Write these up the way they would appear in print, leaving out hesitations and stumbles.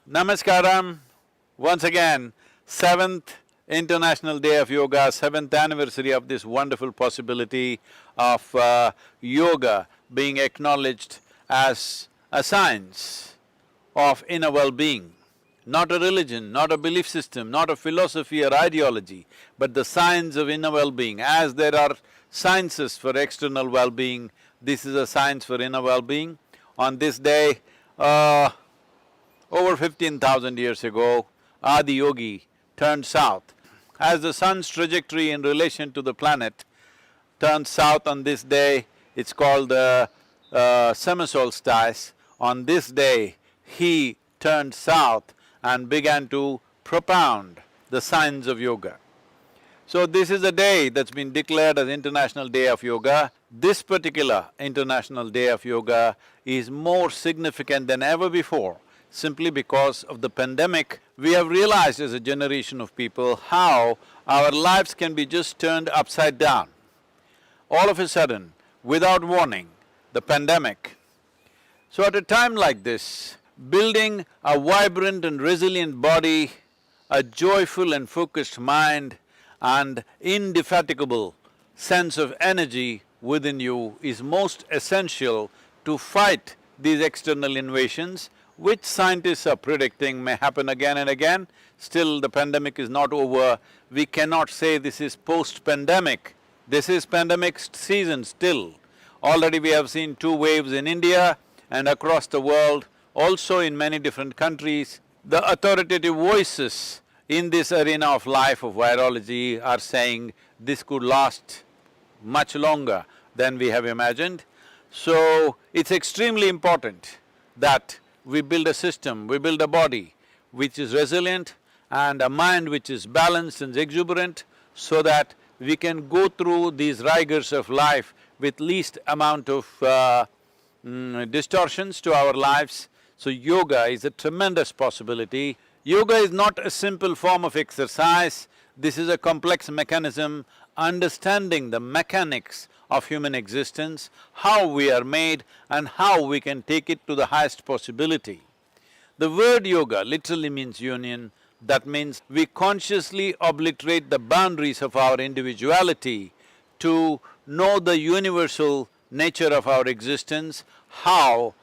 Namaskaram, once again, 7th International Day of Yoga, 7th anniversary of this wonderful possibility of yoga being acknowledged as a science of inner well-being. Not a religion, not a belief system, not a philosophy or ideology, but the science of inner well-being. As there are sciences for external well-being, this is a science for inner well-being. On this day, over 15,000 years ago, Adi Yogi turned south. As the sun's trajectory in relation to the planet turns south on this day, it's called the summer solstice. On this day, he turned south and began to propound the science of yoga. So this is a day that's been declared as International Day of Yoga. This particular International Day of Yoga is more significant than ever before, simply because of the pandemic. We have realized as a generation of people how our lives can be just turned upside down. All of a sudden, without warning, the pandemic. So at a time like this, building a vibrant and resilient body, a joyful and focused mind, and indefatigable sense of energy within you is most essential to fight these external invasions, which scientists are predicting may happen again and again. Still, the pandemic is not over. We cannot say this is post-pandemic. This is pandemic season still. Already we have seen 2 waves in India and across the world, also in many different countries. The authoritative voices in this arena of life of virology are saying this could last much longer than we have imagined. So, it's extremely important that we build a system, we build a body which is resilient and a mind which is balanced and exuberant, so that we can go through these rigors of life with least amount of distortions to our lives. So yoga is a tremendous possibility. Yoga is not a simple form of exercise, this is a complex mechanism, understanding the mechanics of human existence, how we are made and how we can take it to the highest possibility. The word yoga literally means union. That means we consciously obliterate the boundaries of our individuality to know the universal nature of our existence, how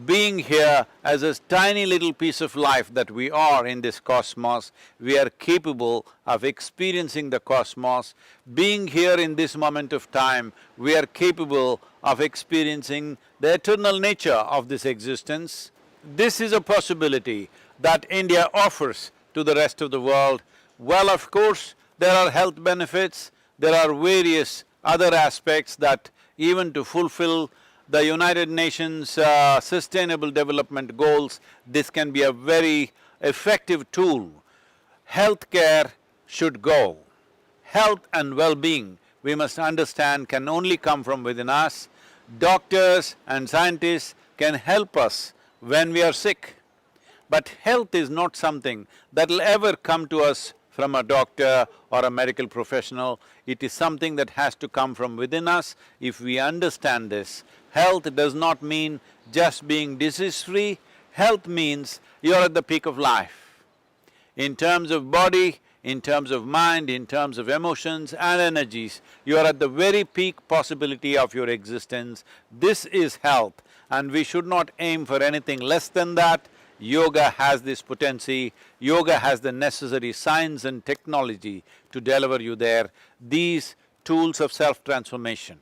being here as a tiny little piece of life that we are in this cosmos, we are capable of experiencing the cosmos. Being here in this moment of time, we are capable of experiencing the eternal nature of this existence. This is a possibility that India offers to the rest of the world. Well, of course, there are health benefits, there are various other aspects that even to fulfill the United Nations Sustainable Development Goals, this can be a very effective tool. Healthcare should go. Health and well-being, we must understand, can only come from within us. Doctors and scientists can help us when we are sick. But health is not something that'll ever come to us from a doctor or a medical professional. It is something that has to come from within us. If we understand this, health does not mean just being disease-free, health means you're at the peak of life. In terms of body, in terms of mind, in terms of emotions and energies, you are at the very peak possibility of your existence. This is health, and we should not aim for anything less than that. Yoga has this potency, yoga has the necessary science and technology to deliver you there. These tools of self-transformation,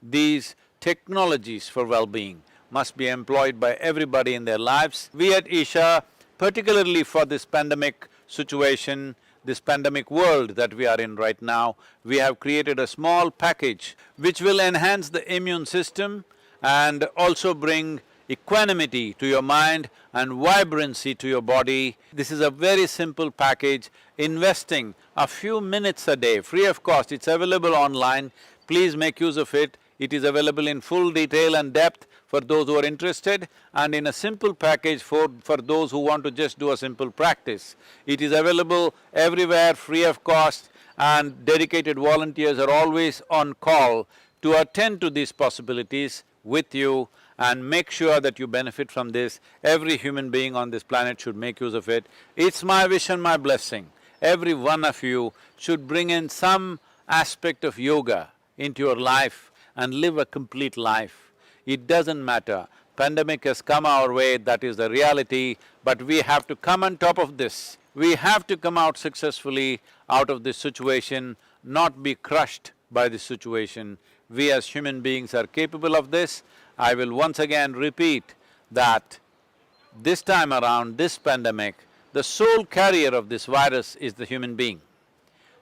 these technologies for well-being must be employed by everybody in their lives. We at Isha, particularly for this pandemic situation, this pandemic world that we are in right now, we have created a small package which will enhance the immune system and also bring equanimity to your mind and vibrancy to your body. This is a very simple package, investing a few minutes a day, free of cost. It's available online, please make use of it. It is available in full detail and depth for those who are interested, and in a simple package for those who want to just do a simple practice. It is available everywhere, free of cost, and dedicated volunteers are always on call to attend to these possibilities with you, and make sure that you benefit from this. Every human being on this planet should make use of it. It's my wish and my blessing. Every one of you should bring in some aspect of yoga into your life and live a complete life. It doesn't matter, pandemic has come our way, that is the reality, but we have to come on top of this. We have to come out successfully out of this situation, not be crushed by this situation. We as human beings are capable of this. I will once again repeat that this time around, this pandemic, the sole carrier of this virus is the human being.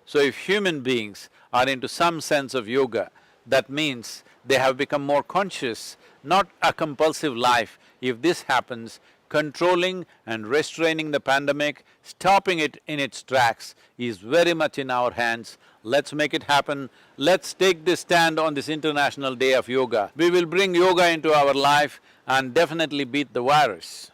So if human beings are into some sense of yoga, that means they have become more conscious, not a compulsive life. If this happens, controlling and restraining the pandemic, stopping it in its tracks is very much in our hands. Let's make it happen. Let's take this stand on this International Day of Yoga. We will bring yoga into our life and definitely beat the virus.